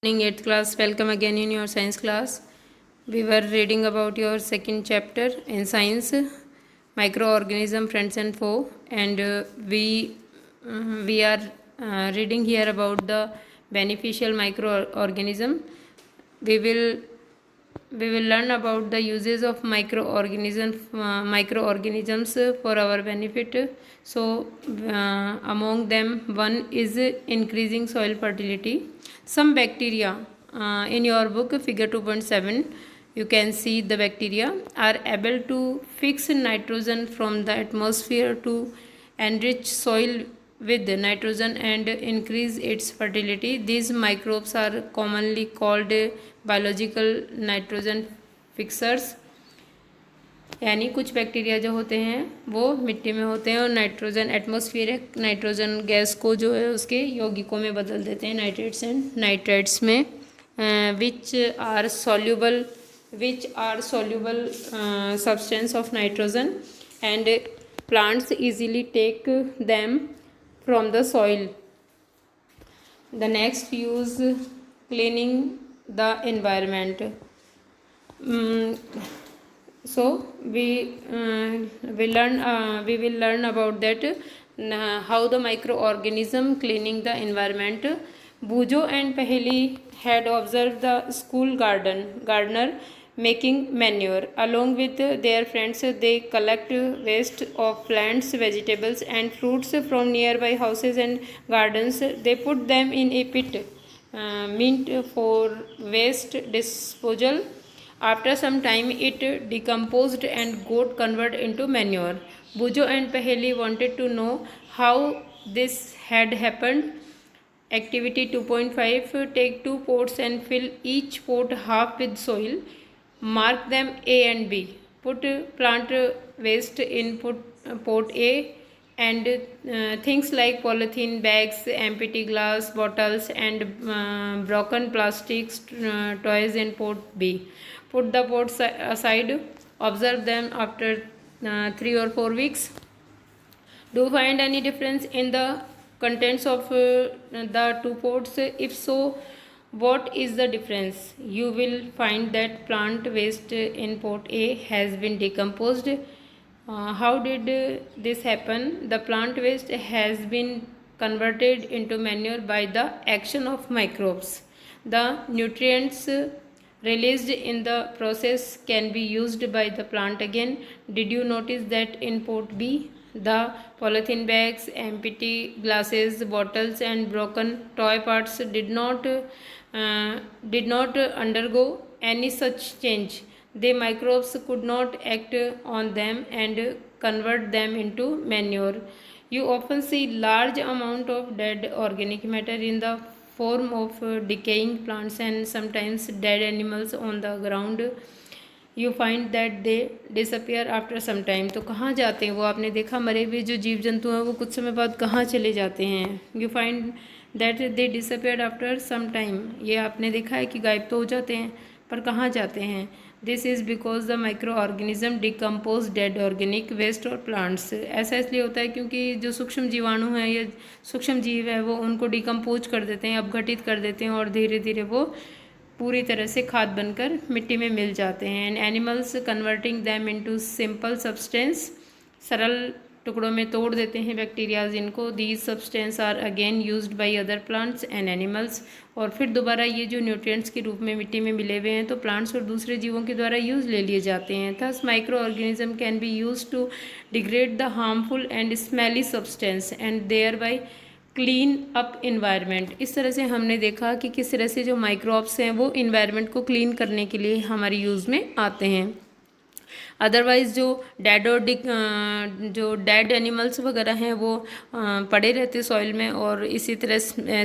Morning 8th class, welcome again in your science class. We were reading about your second chapter in science, microorganism, friends and foe, and we are reading here about the beneficial microorganism. We will learn about the uses of microorganisms for our benefit. So among them, one is increasing soil fertility. Some bacteria in your book figure 2.7, you can see the bacteria are able to fix nitrogen from the atmosphere to enrich soil with nitrogen and increase its fertility. These microbes are commonly called biological nitrogen fixers, यानी कुछ bacteria जो होते हैं वो मिट्टी में होते हैं और नाइट्रोजन एटमॉस्फेरिक नाइट्रोजन गैस को जो है उसके यौगिकों में बदल देते हैं, नाइट्रेट्स एंड नाइट्राइट्स में, which are soluble substance of nitrogen and plants easily take them from the soil. The next use, cleaning the environment. So we will learn about that, how the microorganism cleaning the environment. Bujo and Paheli had observed the school gardener making manure. Along with their friends, they collect waste of plants, vegetables and fruits from nearby houses and gardens. They put them in a pit meant for waste disposal. After some time it decomposed and got converted into manure. Bujo and Paheli wanted to know how this had happened. Activity 2.5, take 2 pots and fill each pot half with soil. Mark them A and B. Put plant waste in pot A and things like polythene bags, empty glass bottles and broken plastics toys in pot B. Put the pots aside. Observe them after 3 or 4 weeks. Do you find any difference in the contents of the 2 pots? If so, what is the difference? You will find that plant waste in pot A has been decomposed. How did this happen? The plant waste has been converted into manure by the action of microbes. The nutrients released in the process can be used by the plant again. Did you notice that in pot B, the polythene bags, empty glasses, bottles and broken toy parts did not undergo any such change? The microbes could not act on them and convert them into manure. You often see large amount of dead organic matter in the form of decaying plants and sometimes dead animals on the ground. You find that they disappear after some time. तो कहाँ जाते हैं वो? आपने देखा मरे हुए जो जीव जंतु हैं वो कुछ समय बाद कहाँ चले जाते हैं? You find that they disappeared after some time. ये आपने देखा है कि गायब तो हो जाते हैं, पर कहाँ जाते हैं? This is because the microorganism decompose dead organic waste और plants. ऐसा इसलिए होता है क्योंकि जो सूक्ष्म जीवाणु हैं या सूक्ष्म जीव है वो उनको डिकम्पोज कर देते हैं, अपघटित कर देते हैं और धीरे धीरे वो पूरी तरह से खाद बनकर मिट्टी में मिल जाते हैं. And animals converting them into simple substance, सरल टुकड़ों में तोड़ देते हैं बैक्टीरियाज इनको. These substance are again used by other plants and animals. और फिर दोबारा ये जो न्यूट्रिएंट्स के रूप में मिट्टी में मिले हुए हैं तो प्लांट्स और दूसरे जीवों के द्वारा यूज ले लिए जाते हैं. Thus micro organism can be use to degrade the harmful and smelly substance and thereby clean up environment. इस तरह से हमने देखा कि किस तरह से जो माइक्रोब्स हैं वो इन्वायरमेंट को क्लीन करने के लिए हमारी यूज़ में आते हैं. अदरवाइज़ जो डेड एनिमल्स वगैरह हैं वो पड़े रहते सॉइल में और इसी तरह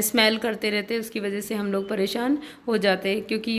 स्मेल करते रहते, उसकी वजह से हम लोग परेशान हो जाते हैं क्योंकि